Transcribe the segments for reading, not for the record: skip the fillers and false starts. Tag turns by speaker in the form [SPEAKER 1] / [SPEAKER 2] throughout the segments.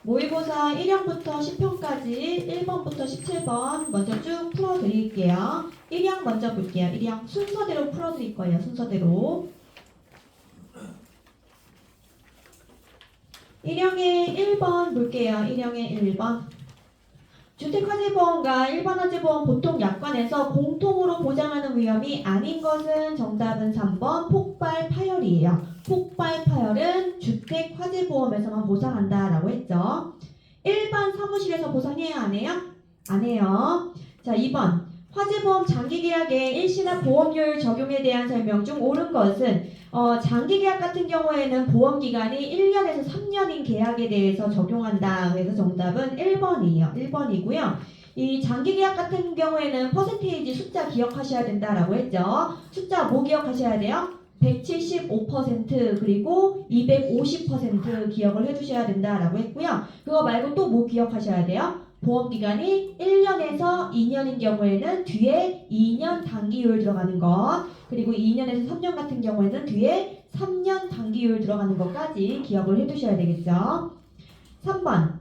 [SPEAKER 1] 모의고사 1형부터 10형까지 1번부터 17번 먼저 쭉 풀어드릴게요. 1형 먼저 볼게요. 1형 순서대로 풀어드릴 거예요. 순서대로. 1형의 1번 볼게요. 1형의 1번. 주택화재보험과 일반화재보험 보통 약관에서 공통으로 보장하는 위험이 아닌 것은 정답은 3번 폭발 파열이에요. 폭발 파열은 주택화재보험에서만 보상한다라고 했죠. 일반 사무실에서 보상해야 안 해요? 안 해요. 자, 2번 화재보험 장기계약의 일시나 보험료율 적용에 대한 설명 중 옳은 것은 장기계약 같은 경우에는 보험기간이 1년에서 3년인 계약에 대해서 적용한다. 그래서 정답은 1번이에요. 1번이고요. 이 장기계약 같은 경우에는 퍼센테이지 숫자 기억하셔야 된다라고 했죠. 숫자 뭐 기억하셔야 돼요? 175% 그리고 250% 기억을 해주셔야 된다라고 했고요. 그거 말고 또 뭐 기억하셔야 돼요? 보험기간이 1년에서 2년인 경우에는 뒤에 2년 단기율 들어가는 것, 그리고 2년에서 3년 같은 경우에는 뒤에 3년 단기율 들어가는 것까지 기억을 해두셔야 되겠죠. 3번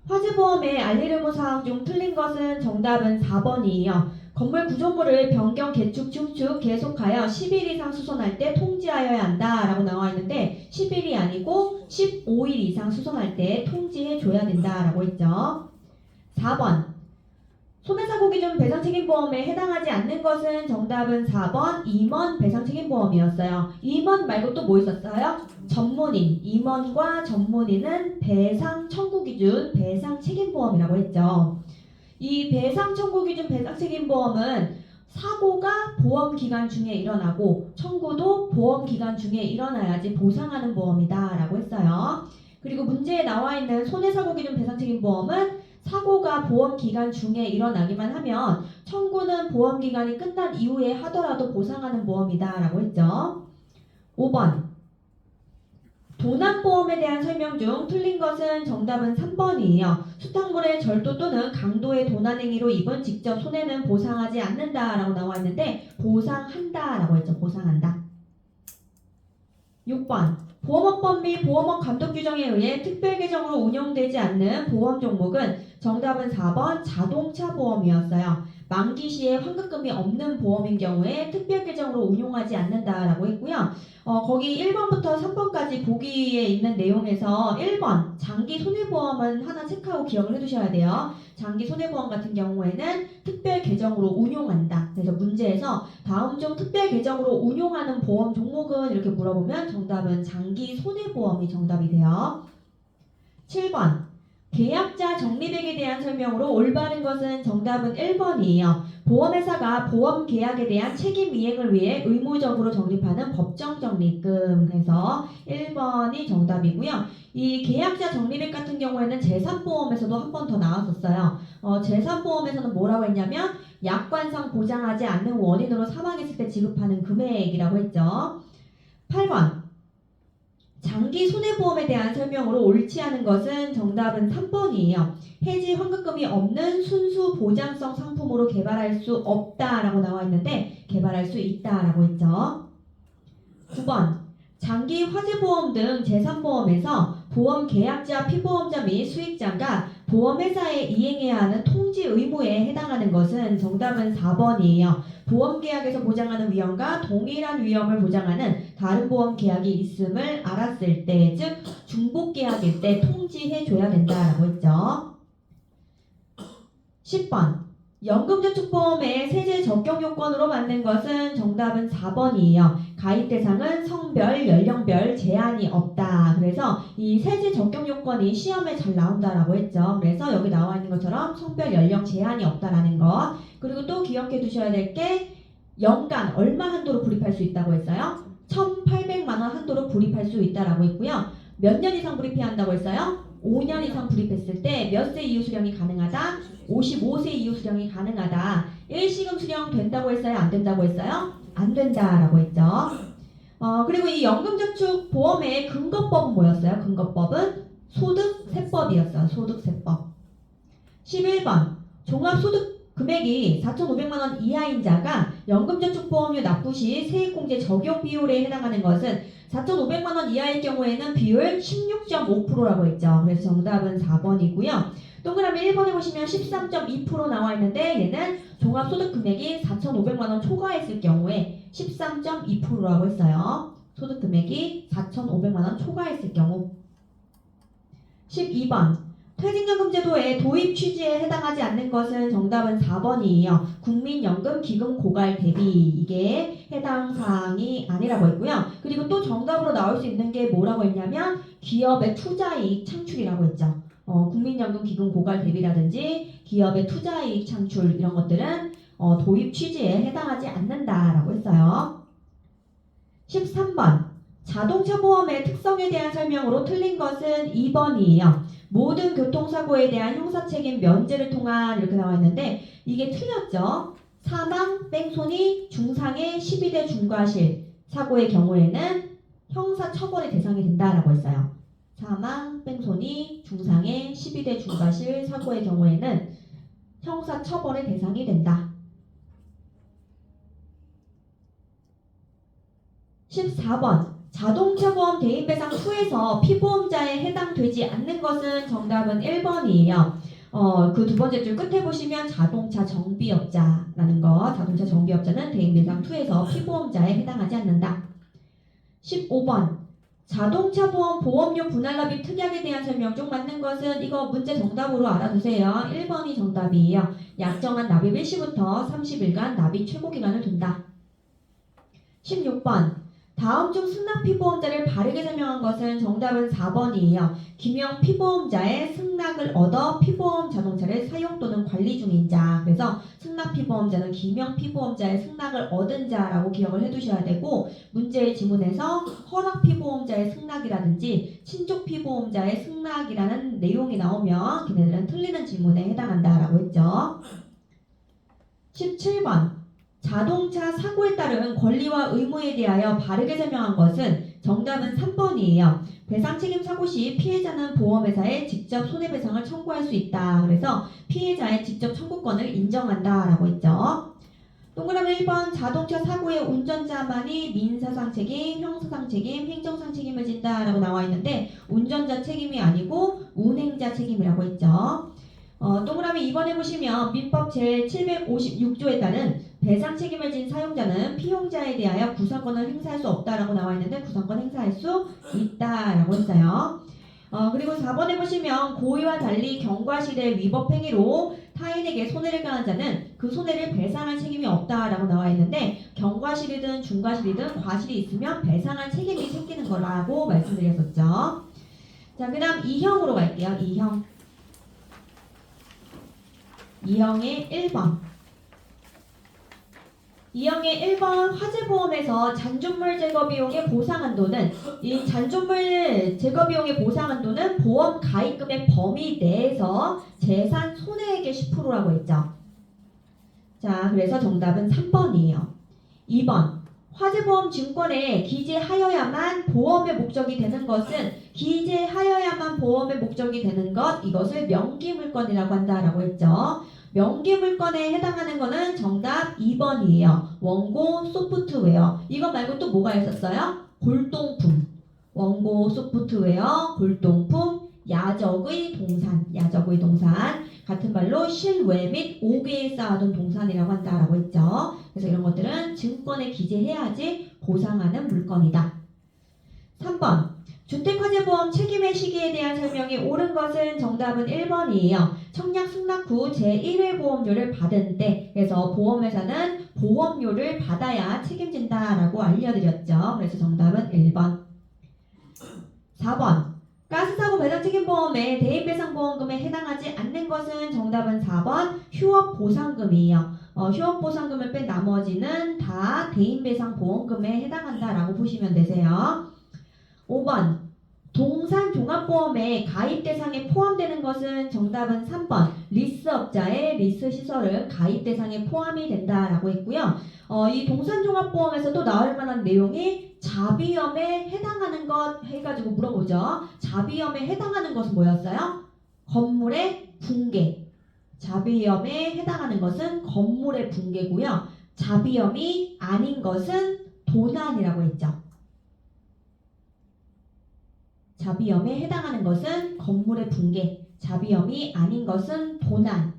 [SPEAKER 1] 화재보험의 알리르무사항 중 틀린 것은 정답은 4번이에요. 건물 구조물을 변경, 개축, 중축 계속하여 10일 이상 수선할 때 통지하여야 한다 라고 나와 있는데 10일이 아니고 15일 이상 수선할 때 통지해줘야 된다 라고 했죠. 4번 손해사고 기준 배상책임보험에 해당하지 않는 것은 정답은 4번 임원 배상책임보험이었어요. 임원 말고 또 뭐 있었어요? 전문인. 임원과 전문인은 배상 청구 기준 배상책임보험이라고 했죠. 이 배상 청구 기준 배상책임보험은 사고가 보험기간 중에 일어나고 청구도 보험기간 중에 일어나야지 보상하는 보험이다 라고 했어요. 그리고 문제에 나와 있는 손해사고 기준 배상책임보험은 사고가 보험기간 중에 일어나기만 하면 청구는 보험기간이 끝난 이후에 하더라도 보상하는 보험이다 라고 했죠. 5번 도난보험에 대한 설명 중 틀린 것은 정답은 3번이에요. 수탁물의 절도 또는 강도의 도난행위로 입은 직접 손해는 보상하지 않는다라고 나와 있는데 보상한다라고 했죠. 보상한다. 6번 보험업법 및 보험업 감독 규정에 의해 특별 계정으로 운영되지 않는 보험 종목은 정답은 4번 자동차 보험이었어요. 만기 시에 환급금이 없는 보험인 경우에 특별 계정으로 운용하지 않는다라고 했고요. 거기 1번부터 3번까지 보기에 있는 내용에서 1번 장기 손해보험은 하나 체크하고 기억을 해두셔야 돼요. 장기 손해보험 같은 경우에는 특별 계정으로 운용한다. 그래서 문제에서 다음 중 특별 계정으로 운용하는 보험 종목은 이렇게 물어보면 정답은 장기 손해보험이 정답이 돼요. 7번 계약자 적립액에 대한 설명으로 올바른 것은 정답은 1번이에요. 보험회사가 보험 계약에 대한 책임 이행을 위해 의무적으로 적립하는 법정 적립금. 그래서 1번이 정답이고요. 이 계약자 적립액 같은 경우에는 재산보험에서도 한 번 더 나왔었어요. 재산보험에서는 뭐라고 했냐면 약관상 보장하지 않는 원인으로 사망했을 때 지급하는 금액이라고 했죠. 8번 장기 손해보험에 대한 설명으로 옳지 않은 것은 정답은 3번이에요. 해지 환급금이 없는 순수 보장성 상품으로 개발할 수 없다라고 나와 있는데 개발할 수 있다라고 했죠. 9번 장기 화재보험 등 재산보험에서 보험 계약자, 피보험자 및 수익자가 보험회사에 이행해야 하는 통지 의무에 해당하는 것은 정답은 4번이에요. 보험계약에서 보장하는 위험과 동일한 위험을 보장하는 다른 보험계약이 있음을 알았을 때, 즉 중복계약일 때 통지해줘야 된다라고 했죠. 10번 연금저축보험의 세제 적용 요건으로 받는 것은 정답은 4번이에요. 가입 대상은 성별, 연령별 제한이 없다. 그래서 이 세제 적용 요건이 시험에 잘 나온다라고 했죠. 그래서 여기 나와 있는 것처럼 성별, 연령 제한이 없다라는 것. 그리고 또 기억해 두셔야 될 게 연간 얼마 한도로 불입할 수 있다고 했어요? 1,800만 원 한도로 불입할 수 있다라고 했고요. 몇 년 이상 불입해야 한다고 했어요? 5년 이상 불입했을 때 몇 세 이후 수령이 가능하다? 55세 이후 수령이 가능하다. 일시금 수령 된다고 했어요? 안 된다고 했어요? 안 된다라고 했죠. 그리고 이 연금저축 보험의 근거법은 뭐였어요? 근거법은 소득세법이었어요. 소득세법. 11번 종합소득 금액이 4,500만 원 이하인 자가 연금저축보험료 납부 시 세액공제 적용 비율에 해당하는 것은 4,500만 원 이하일 경우에는 비율 16.5%라고 했죠. 그래서 정답은 4번이고요. 동그라미 1번에 보시면 13.2% 나와 있는데 얘는 종합소득금액이 4,500만 원 초과했을 경우에 13.2%라고 했어요. 소득금액이 4,500만 원 초과했을 경우. 12번 퇴직연금제도의 도입 취지에 해당하지 않는 것은 정답은 4번이에요. 국민연금 기금 고갈 대비 이게 해당 사항이 아니라고 했고요. 그리고 또 정답으로 나올 수 있는 게 뭐라고 했냐면 기업의 투자이익 창출이라고 했죠. 국민연금 기금 고갈 대비라든지 기업의 투자이익 창출 이런 것들은 도입 취지에 해당하지 않는다라고 했어요. 13번 자동차 보험의 특성에 대한 설명으로 틀린 것은 2번이에요. 모든 교통사고에 대한 형사책임 면제를 통한 이렇게 나와 있는데 이게 틀렸죠. 사망, 뺑소니, 중상해, 12대 중과실 사고의 경우에는 형사처벌의 대상이 된다라고 했어요. 사망, 뺑소니, 중상해, 12대 중과실 사고의 경우에는 형사처벌의 대상이 된다. 14번 자동차 보험 대인배상 2에서 피보험자에 해당되지 않는 것은 정답은 1번이에요. 그 두 번째 줄 끝에 보시면 자동차 정비업자라는 거, 자동차 정비업자는 대인배상 2에서 피보험자에 해당하지 않는다. 15번 자동차 보험 보험료 분할납입 특약에 대한 설명 중 맞는 것은 이거 문제 정답으로 알아두세요. 1번이 정답이에요. 약정한 납입 일시부터 30일간 납입 최고기간을 둔다. 16번 다음 중 승낙 피보험자를 바르게 설명한 것은 정답은 4번이에요. 기명 피보험자의 승낙을 얻어 피보험 자동차를 사용 또는 관리 중인 자. 그래서 승낙 피보험자는 기명 피보험자의 승낙을 얻은 자라고 기억을 해두셔야 되고 문제의 지문에서 허락 피보험자의 승낙이라든지 친족 피보험자의 승낙이라는 내용이 나오면 걔네들은 틀리는 질문에 해당한다라고 했죠. 17번 자동차 사고에 따른 권리와 의무에 대하여 바르게 설명한 것은 정답은 3번이에요. 배상 책임 사고 시 피해자는 보험회사에 직접 손해배상을 청구할 수 있다. 그래서 피해자의 직접 청구권을 인정한다라고 했죠. 동그라미 1번 자동차 사고의 운전자만이 민사상 책임, 형사상 책임, 행정상 책임을 진다라고 나와 있는데 운전자 책임이 아니고 운행자 책임이라고 했죠. 동그라미 2번에 보시면 민법 제756조에 따른 배상 책임을 진 사용자는 피용자에 대하여 구상권을 행사할 수 없다라고 나와 있는데 구상권 행사할 수 있다라고 했어요. 그리고 4번에 보시면 고의와 달리 경과실의 위법 행위로 타인에게 손해를 가한 자는 그 손해를 배상할 책임이 없다라고 나와 있는데 경과실이든 중과실이든 과실이 있으면 배상할 책임이 생기는 거라고 말씀드렸었죠. 자, 그 다음 2형으로 갈게요. 2형의 1번. 2형의 1번 화재보험에서 잔존물 제거 비용의 보상한도는 이 잔존물 제거 비용의 보상한도는 보험 가입금의 범위 내에서 재산 손해액의 10%라고 했죠. 자, 그래서 정답은 3번이에요. 2번 화재보험 증권에 기재하여야만 보험의 목적이 되는 것은 기재하여야만 보험의 목적이 되는 것 이것을 명기물건이라고 한다라고 했죠. 명기물건에 해당하는 거는 정답 2번이에요. 원고, 소프트웨어. 이거 말고 또 뭐가 있었어요? 골동품. 원고, 소프트웨어, 골동품, 야적의 동산. 야적의 동산. 같은 말로 실외 및 5개에 쌓아둔 동산이라고 한다라고 했죠. 그래서 이런 것들은 증권에 기재해야지 보상하는 물건이다. 3번. 주택화재보험 책임의 시기에 대한 설명이 옳은 것은 정답은 1번이에요. 청약 승낙 후 제1회 보험료를 받은 때 그래서 보험회사는 보험료를 받아야 책임진다라고 알려드렸죠. 그래서 정답은 1번. 4번. 가스사고 배상책임보험의 대인배상보험금에 해당하지 않는 것은 정답은 4번 휴업보상금이에요. 휴업보상금을 뺀 나머지는 다 대인배상보험금에 해당한다라고 보시면 되세요. 5번 동산종합보험에 가입 대상에 포함되는 것은 정답은 3번 리스업자의 리스시설은 가입 대상에 포함이 된다라고 했고요. 이 동산종합보험에서도 나올 만한 내용이 자비험에 해당하는 것 해가지고 물어보죠. 자비험에 해당하는 것은 뭐였어요? 건물의 붕괴. 자비위험에 해당하는 것은 건물의 붕괴고요. 자비위험이 아닌 것은 도난이라고 했죠. 자비위험에 해당하는 것은 건물의 붕괴, 자비위험이 아닌 것은 도난.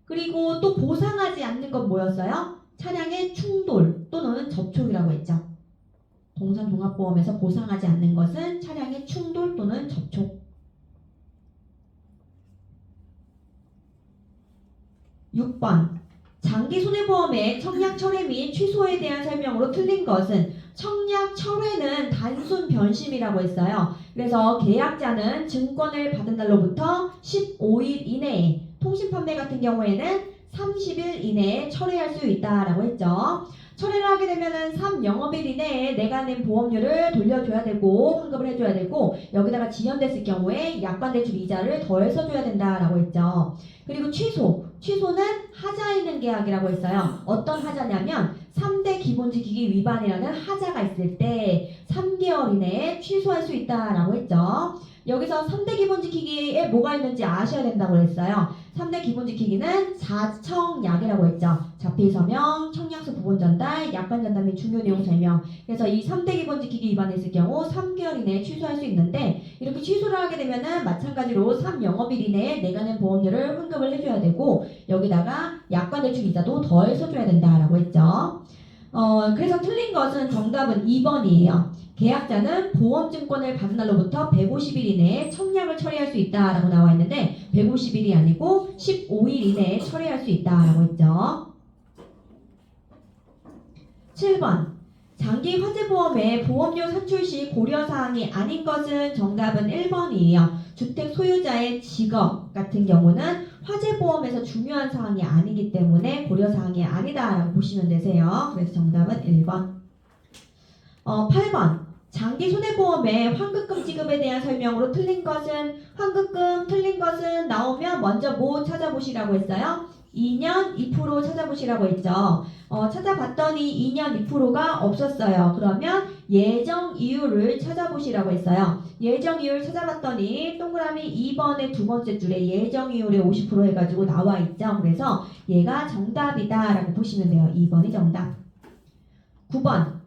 [SPEAKER 1] 그리고 또 보상하지 않는 건 뭐였어요? 차량의 충돌 또는 접촉이라고 했죠. 동산종합보험에서 보상하지 않는 것은 차량의 충돌 또는 접촉. 6번. 장기손해보험의 청약 철회 및 취소에 대한 설명으로 틀린 것은 청약 철회는 단순 변심이라고 했어요. 그래서 계약자는 증권을 받은 날로부터 15일 이내에, 통신판매 같은 경우에는 30일 이내에 철회할 수 있다라고 했죠. 철회를 하게 되면은 3영업일 이내에 내가 낸 보험료를 돌려줘야 되고 환급을 해줘야 되고, 여기다가 지연됐을 경우에 약관대출 이자를 더해서 줘야 된다라고 했죠. 그리고 취소는 하자 있는 계약이라고 했어요. 어떤 하자냐면 3대 기본지키기 위반이라는 하자가 있을 때 3개월 이내에 취소할 수 있다라고 했죠. 여기서 3대 기본지키기에 뭐가 있는지 아셔야 된다고 했어요. 3대 기본지키기는 자청약이라고 했죠. 자필서명, 청약서 부본 전달, 약관 전달 및 중요 내용 설명. 그래서 이 3대 기본지키기 위반했을 경우 3개월 이내에 취소할 수 있는데, 이렇게 취소를 하게 되면은 마찬가지로 3영업일 이내에 내가 낸 보험료를 환급을 해줘야 되고, 여기다가 약관대출 이자도 더해서 줘야 된다라고 했죠. 그래서 틀린 것은 정답은 2번이에요. 계약자는 보험증권을 받은 날로부터 150일 이내에 청약을 처리할 수 있다라고 나와 있는데 150일이 아니고 15일 이내에 처리할 수 있다라고 했죠. 7번. 장기 화재보험의 보험료 산출 시 고려사항이 아닌 것은 정답은 1번이에요. 주택 소유자의 직업 같은 경우는 화재보험에서 중요한 사항이 아니기 때문에 고려사항이 아니다라고 보시면 되세요. 그래서 정답은 1번. 8번. 장기 손해보험의 환급금 지급에 대한 설명으로 틀린 것은, 환급금 틀린 것은 나오면 먼저 뭐 찾아보시라고 했어요? 2년 2% 찾아보시라고 했죠. 찾아봤더니 2년 2%가 없었어요. 그러면 예정 이율을 찾아보시라고 했어요. 예정 이율 찾아봤더니 동그라미 2번의 두 번째 줄에 예정 이율의 50% 해가지고 나와 있죠. 그래서 얘가 정답이다 라고 보시면 돼요. 2번이 정답. 9번.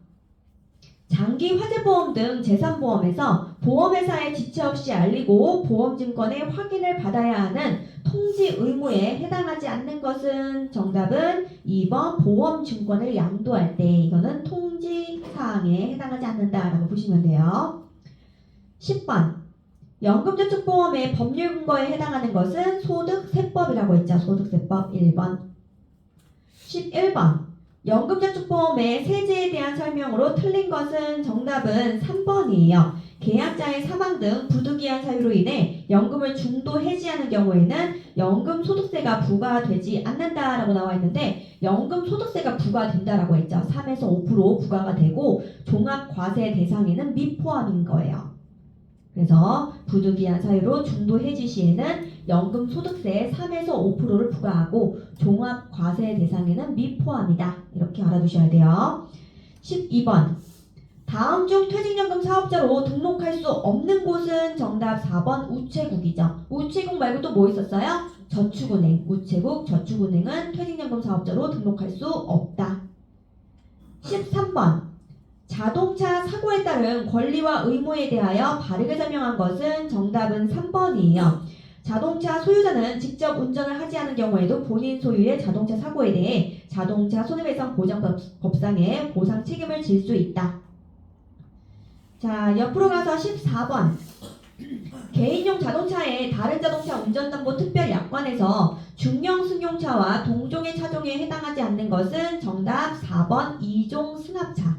[SPEAKER 1] 장기 화재보험 등 재산보험에서 보험회사에 지체 없이 알리고 보험증권의 확인을 받아야 하는 통지 의무에 해당하지 않는 것은 정답은 2번 보험증권을 양도할 때, 이거는 통지사항에 해당하지 않는다라고 보시면 돼요. 10번. 연금저축보험의 법률 근거에 해당하는 것은 소득세법이라고 했죠. 소득세법 1번. 11번. 연금저축보험의 세제에 대한 설명으로 틀린 것은 정답은 3번이에요. 계약자의 사망 등 부득이한 사유로 인해 연금을 중도 해지하는 경우에는 연금소득세가 부과되지 않는다라고 나와 있는데, 연금소득세가 부과된다라고 했죠. 3에서 5% 부과가 되고 종합과세 대상에는 미포함인 거예요. 그래서 부득이한 사유로 중도 해지 시에는 연금소득세 3에서 5%를 부과하고 종합과세 대상에는 미포함이다. 이렇게 알아두셔야 돼요. 12번. 다음 중 퇴직연금 사업자로 등록할 수 없는 곳은 정답 4번 우체국이죠. 우체국 말고 또 뭐 있었어요? 저축은행. 우체국, 저축은행은 퇴직연금 사업자로 등록할 수 없다. 13번. 자동차 사고에 따른 권리와 의무에 대하여 바르게 설명한 것은 정답은 3번이에요. 자동차 소유자는 직접 운전을 하지 않은 경우에도 본인 소유의 자동차 사고에 대해 자동차 손해배상 보장법상의 보상 책임을 질 수 있다. 자, 옆으로 가서 14번. 개인용 자동차의 다른 자동차 운전담보 특별약관에서 중형 승용차와 동종의 차종에 해당하지 않는 것은 정답 4번 2종 승합차.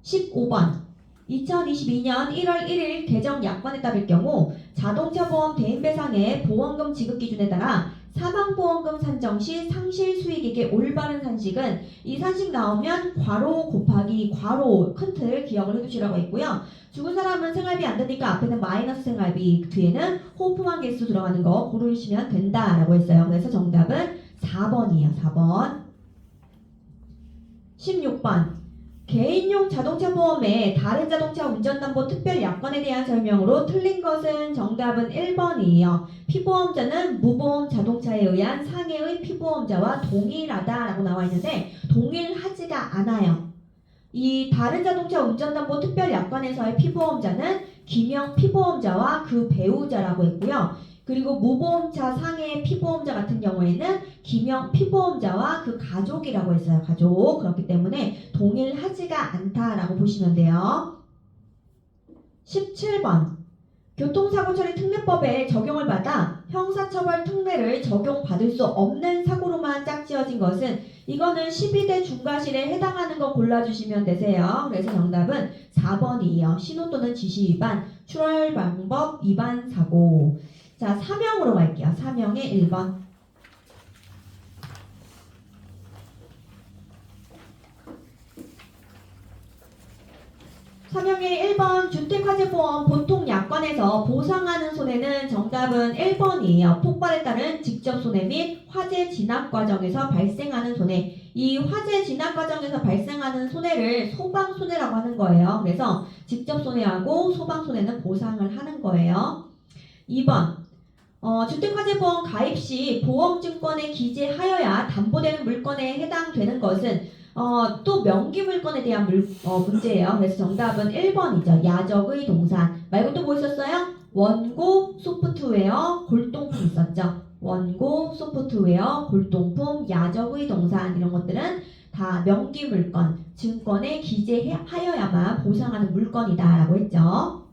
[SPEAKER 1] 15번. 2022년 1월 1일 개정 약관에 따를 경우 자동차 보험 대인배상의 보험금 지급 기준에 따라 사망보험금 산정 시 상실 수익액의 올바른 산식은, 이 산식 나오면 괄호 곱하기 괄호 큰 틀 기억을 해두시라고 했고요. 죽은 사람은 생활비 안 되니까 앞에는 마이너스 생활비, 뒤에는 호흡포함 개수 들어가는 거 고르시면 된다라고 했어요. 그래서 정답은 4번이에요. 4번. 16번. 개인용 자동차 보험의 다른 자동차 운전담보 특별약관에 대한 설명으로 틀린 것은 정답은 1번이에요. 피보험자는 무보험 자동차에 의한 상해의 피보험자와 동일하다라고 나와 있는데 동일하지가 않아요. 이 다른 자동차 운전담보 특별약관에서의 피보험자는 기명 피보험자와 그 배우자라고 했고요. 그리고 무보험차 상해 피보험자 같은 경우에는 기명 피보험자와 그 가족이라고 했어요. 가족. 그렇기 때문에 동일하지가 않다라고 보시면 돼요. 17번. 교통사고 처리 특례법에 적용을 받아 형사처벌 특례를 적용받을 수 없는 사고로만 짝지어진 것은 이거는 12대 중과실에 해당하는 거 골라주시면 되세요. 그래서 정답은 4번이에요. 신호 또는 지시 위반, 출월 방법 위반 사고. 자, 사명으로 갈게요. 사명의 1번. 사명의 1번 주택화재보험 보통약관에서 보상하는 손해는 정답은 1번이에요. 폭발에 따른 직접 손해 및 화재 진압 과정에서 발생하는 손해. 이 화재 진압 과정에서 발생하는 손해를 소방 손해라고 하는 거예요. 그래서 직접 손해하고 소방 손해는 보상을 하는 거예요. 2번. 주택화재보험 가입 시 보험증권에 기재하여야 담보되는 물건에 해당되는 것은 또 명기 물건에 대한 문제예요. 그래서 정답은 1번이죠. 야적의 동산. 말고 또 뭐 있었어요? 원고, 소프트웨어, 골동품 있었죠. 원고, 소프트웨어, 골동품, 야적의 동산 이런 것들은 다 명기 물건, 증권에 기재하여야만 보상하는 물건이다라고 했죠.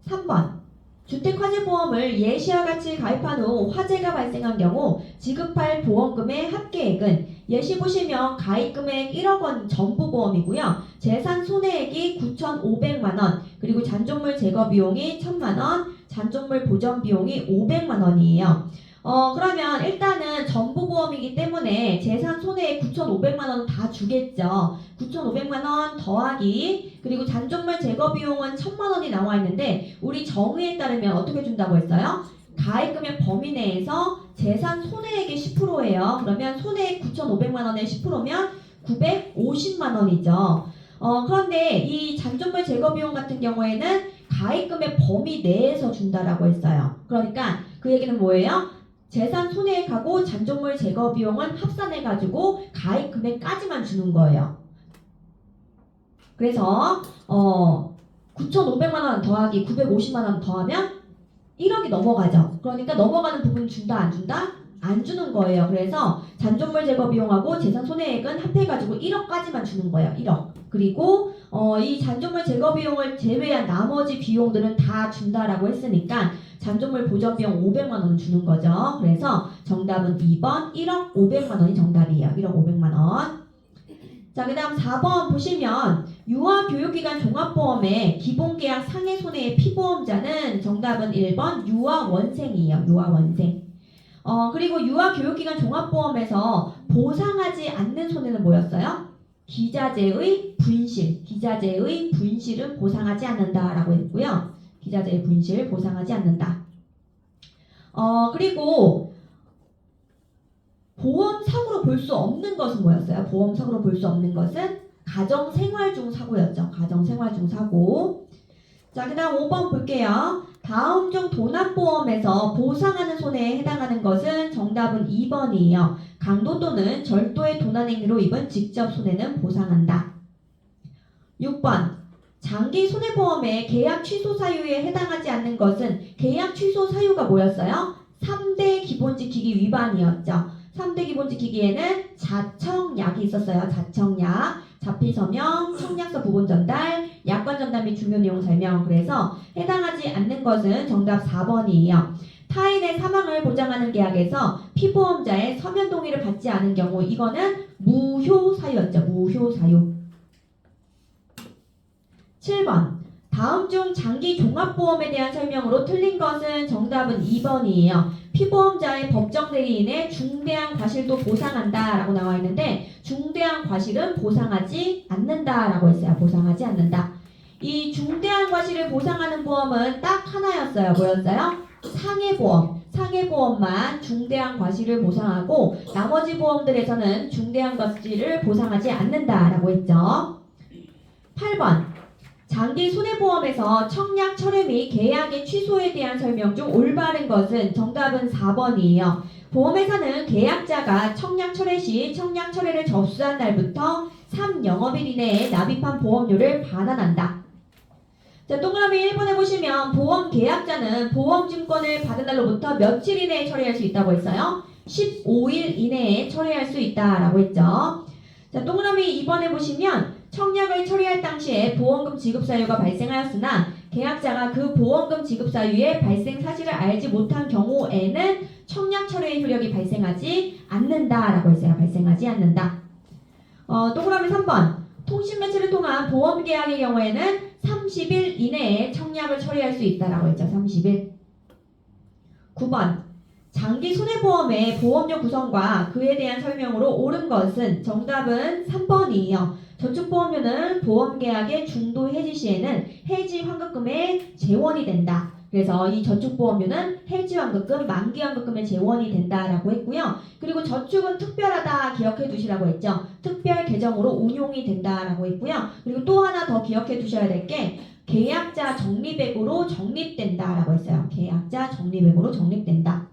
[SPEAKER 1] 3번. 주택화재보험을 예시와 같이 가입한 후 화재가 발생한 경우 지급할 보험금의 합계액은 예시 보시면 가입금액 1억 원 전부 보험이고요. 재산 손해액이 9,500만 원, 그리고 잔존물 제거 비용이 1,000만 원, 잔존물 보전 비용이 500만 원이에요. 그러면 일단은 전부 보험이기 때문에 재산 손해액 9,500만 원은 다 주겠죠. 9,500만 원 더하기 그리고 잔존물 제거 비용은 1,000만 원이 나와 있는데 우리 정의에 따르면 어떻게 준다고 했어요? 가입금액 범위 내에서 재산 손해액의 10%예요. 그러면 손해액 9,500만 원의 10%면 950만 원이죠. 그런데 이 잔존물 제거 비용 같은 경우에는 가입금액 범위 내에서 준다라고 했어요. 그러니까 그 얘기는 뭐예요? 재산 손해액하고 잔존물 제거 비용은 합산해가지고 가입 금액까지만 주는 거예요. 그래서 9,500만 원 더하기 950만 원 더하면 1억이 넘어가죠. 그러니까 넘어가는 부분 준다 안 준다? 안 주는 거예요. 그래서 잔존물 제거 비용하고 재산 손해액은 합해가지고 1억까지만 주는 거예요. 1억. 그리고 이 잔존물 제거 비용을 제외한 나머지 비용들은 다 준다라고 했으니까 잔존물 보전 비용 500만 원은 주는 거죠. 그래서 정답은 2번 1억 500만 원이 정답이에요. 1억 500만 원. 자, 그 다음 4번 보시면 유아교육기관 종합보험의 기본계약 상해 손해의 피보험자는 정답은 1번 유아원생이에요. 유아원생. 그리고 유아교육기관 종합보험에서 보상하지 않는 손해는 뭐였어요? 기자재의 분실. 기자재의 분실은 보상하지 않는다라고 했고요. 기자재의 분실 보상하지 않는다. 그리고 보험사고로 볼 수 없는 것은 뭐였어요? 보험사고로 볼 수 없는 것은 가정생활 중 사고였죠. 가정생활 중 사고. 자, 그 다음 5번 볼게요. 다음 중 도난보험에서 보상하는 손해에 해당하는 것은 정답은 2번이에요. 강도 또는 절도의 도난행위로 입은 직접 손해는 보상한다. 6번. 장기 손해보험의 계약 취소 사유에 해당하지 않는 것은 계약 취소 사유가 뭐였어요? 3대 기본지키기 위반이었죠. 3대 기본지키기에는 자청약이 있었어요. 자청약, 자필서명, 청약서 부분 전달, 약관 전달 및 중요 내용 설명. 그래서 해당하지 않는 것은 정답 4번이에요. 타인의 사망을 보장하는 계약에서 피보험자의 서면 동의를 받지 않은 경우 이거는 무효 사유였죠. 무효 사유. 7번. 다음 중 장기 종합보험에 대한 설명으로 틀린 것은 정답은 2번이에요. 피보험자의 법정 대리인의 중대한 과실도 보상한다 라고 나와 있는데 중대한 과실은 보상하지 않는다 라고 했어요. 보상하지 않는다. 이 중대한 과실을 보상하는 보험은 딱 하나였어요. 뭐였어요? 상해보험. 상해보험만 중대한 과실을 보상하고 나머지 보험들에서는 중대한 과실을 보상하지 않는다라고 했죠. 8번 장기 손해보험에서 청약 철회 및 계약의 취소에 대한 설명 중 올바른 것은 정답은 4번이에요. 보험회사는 계약자가 청약 철회 시 청약 철회를 접수한 날부터 3영업일 이내에 납입한 보험료를 반환한다. 자, 동그라미 1번에 보시면 보험 계약자는 보험증권을 받은 날로부터 며칠 이내에 처리할 수 있다고 했어요? 15일 이내에 처리할 수 있다라고 했죠. 자, 동그라미 2번에 보시면 청약을 처리할 당시에 보험금 지급 사유가 발생하였으나 계약자가 그 보험금 지급 사유의 발생 사실을 알지 못한 경우에는 청약 철회의 효력이 발생하지 않는다라고 했어요. 발생하지 않는다. 동그라미 3번 통신 매체를 통한 보험 계약의 경우에는 30일 이내에 청약을 처리할 수 있다라고 했죠. 30일. 9번 장기 손해보험의 보험료 구성과 그에 대한 설명으로 옳은 것은 정답은 3번이에요. 저축보험료는 보험계약의 중도 해지 시에는 해지 환급금에 재원이 된다. 그래서 이 저축보험료는 해지 환급금, 만기 환급금에 재원이 된다라고 했고요. 그리고 저축은 특별하다 기억해 두시라고 했죠. 특별 계정으로 운용이 된다라고 했고요. 그리고 또 하나 더 기억해 두셔야 될 게 계약자 적립액으로 적립된다라고 했어요. 계약자 적립액으로 적립된다.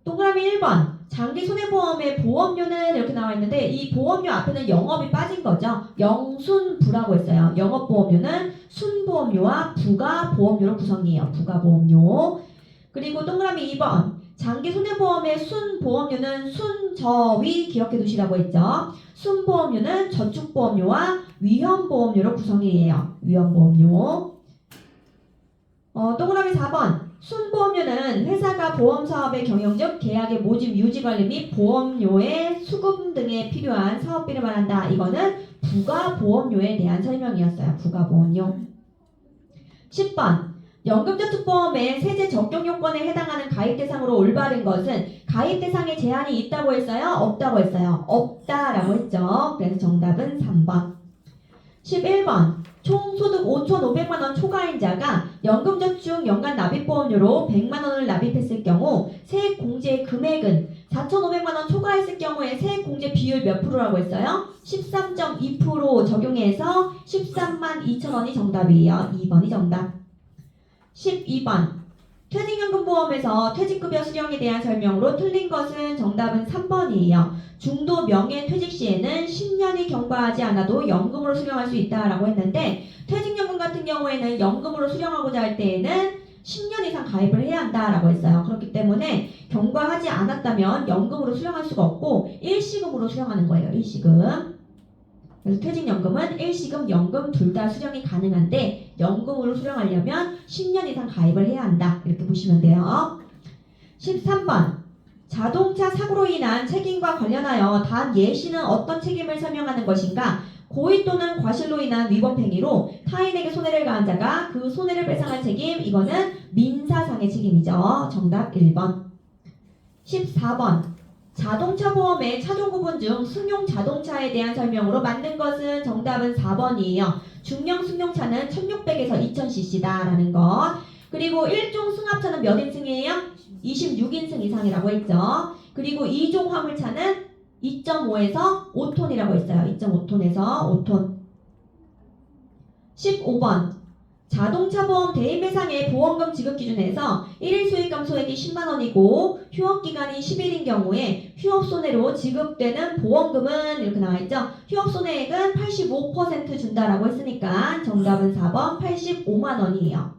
[SPEAKER 1] 동그라미 1번 장기 손해보험의 보험료는 이렇게 나와 있는데 이 보험료 앞에는 영업이 빠진 거죠. 영순부라고 했어요. 영업보험료는 순보험료와 부가보험료로 구성이에요. 부가보험료. 그리고 동그라미 2번 장기 손해보험의 순보험료는 순저위 기억해 두시라고 했죠. 순보험료는 저축보험료와 위험보험료로 구성이에요. 위험보험료. 동그라미 4번 순보험료는 회사가 보험사업의 경영 중 계약의 모집 유지관리 및 보험료의 수금 등에 필요한 사업비를 말한다. 이거는 부가보험료에 대한 설명이었어요. 부가보험료. 10번 연금저축보험의 세제 적용 요건에 해당하는 가입 대상으로 올바른 것은 가입 대상에 제한이 있다고 했어요? 없다고 했어요? 없다라고 했죠. 그래서 정답은 3번. 11번 총소득 5,500만원 초과인자가 연금저축 연간 납입보험료로 100만원을 납입했을 경우 세액공제 금액은 4,500만원 초과했을 경우에 세액공제 비율 몇 프로라고 했어요? 13.2% 적용해서 13만 2천원이 정답이에요. 2번이 정답. 12번 퇴직연금보험에서 퇴직급여 수령에 대한 설명으로 틀린 것은 정답은 3번이에요. 중도 명예퇴직 시에는 10년이 경과하지 않아도 연금으로 수령할 수 있다라고 했는데 퇴직연금 같은 경우에는 연금으로 수령하고자 할 때에는 10년 이상 가입을 해야 한다라고 했어요. 그렇기 때문에 경과하지 않았다면 연금으로 수령할 수가 없고 일시금으로 수령하는 거예요. 일시금. 그래서 퇴직연금은 일시금, 연금 둘 다 수령이 가능한데 연금으로 수령하려면 10년 이상 가입을 해야 한다. 이렇게 보시면 돼요. 13번 자동차 사고로 인한 책임과 관련하여 단 예시는 어떤 책임을 설명하는 것인가? 고의 또는 과실로 인한 위법 행위로 타인에게 손해를 가한 자가 그 손해를 배상할 책임, 이거는 민사상의 책임이죠. 정답 1번. 14번 자동차 보험의 차종 구분 중 승용 자동차에 대한 설명으로 맞는 것은 정답은 4번이에요. 중형 승용차는 1600에서 2000cc다라는 것. 그리고 1종 승합차는 몇 인승이에요? 26인승 이상이라고 했죠. 그리고 2종 화물차는 2.5에서 5톤이라고 했어요. 2.5톤에서 5톤. 15번 자동차 보험 대인배상의 보험금 지급 기준에서 1일 수익감 소액이 10만원이고 휴업기간이 10일인 경우에 휴업손해로 지급되는 보험금은 이렇게 나와있죠. 휴업손해액은 85% 준다라고 했으니까 정답은 4번 85만원이에요.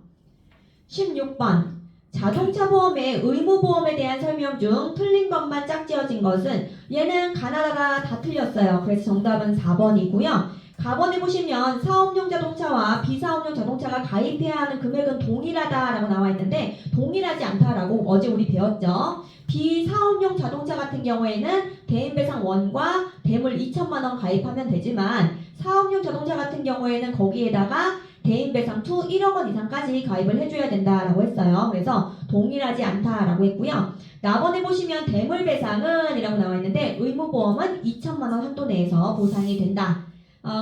[SPEAKER 1] 16번 자동차 보험의 의무보험에 대한 설명 중 틀린 것만 짝지어진 것은 얘는 가나다가 다 틀렸어요. 그래서 정답은 4번이고요. 가번에 보시면 사업용 자동차와 비사업용 자동차가 가입해야 하는 금액은 동일하다라고 나와 있는데 동일하지 않다라고 어제 우리 배웠죠. 비사업용 자동차 같은 경우에는 대인배상 1과 대물 2천만원 가입하면 되지만 사업용 자동차 같은 경우에는 거기에다가 대인배상 2 1억 원 이상까지 가입을 해줘야 된다라고 했어요. 그래서 동일하지 않다라고 했고요. 나번에 보시면 대물배상은 이라고 나와 있는데 의무보험은 2천만원 한도 내에서 보상이 된다.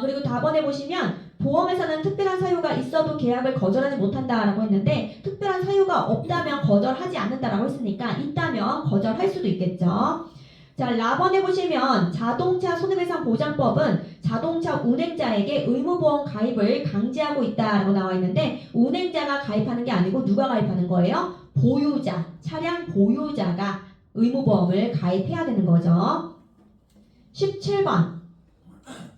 [SPEAKER 1] 그리고 다번에 보시면 보험회사는 특별한 사유가 있어도 계약을 거절하지 못한다라고 했는데 특별한 사유가 없다면 거절하지 않는다라고 했으니까 있다면 거절할 수도 있겠죠. 자, 라번에 보시면 자동차 손해배상 보장법은 자동차 운행자에게 의무보험 가입을 강제하고 있다라고 나와 있는데 운행자가 가입하는 게 아니고 누가 가입하는 거예요? 보유자, 차량 보유자가 의무보험을 가입해야 되는 거죠. 17번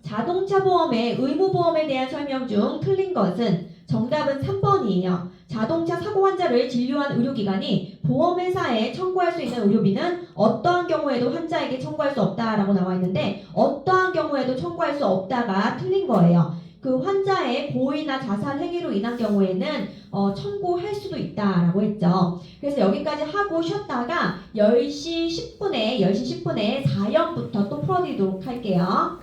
[SPEAKER 1] 자동차 보험의 의무보험에 대한 설명 중 틀린 것은 정답은 3번이에요. 자동차 사고 환자를 진료한 의료기관이 보험회사에 청구할 수 있는 의료비는 어떠한 경우에도 환자에게 청구할 수 없다라고 나와 있는데 어떠한 경우에도 청구할 수 없다가 틀린 거예요. 그 환자의 고의나 자살 행위로 인한 경우에는 청구할 수도 있다라고 했죠. 그래서 여기까지 하고 쉬었다가 10시 10분에 4형부터 또 풀어드리도록 할게요.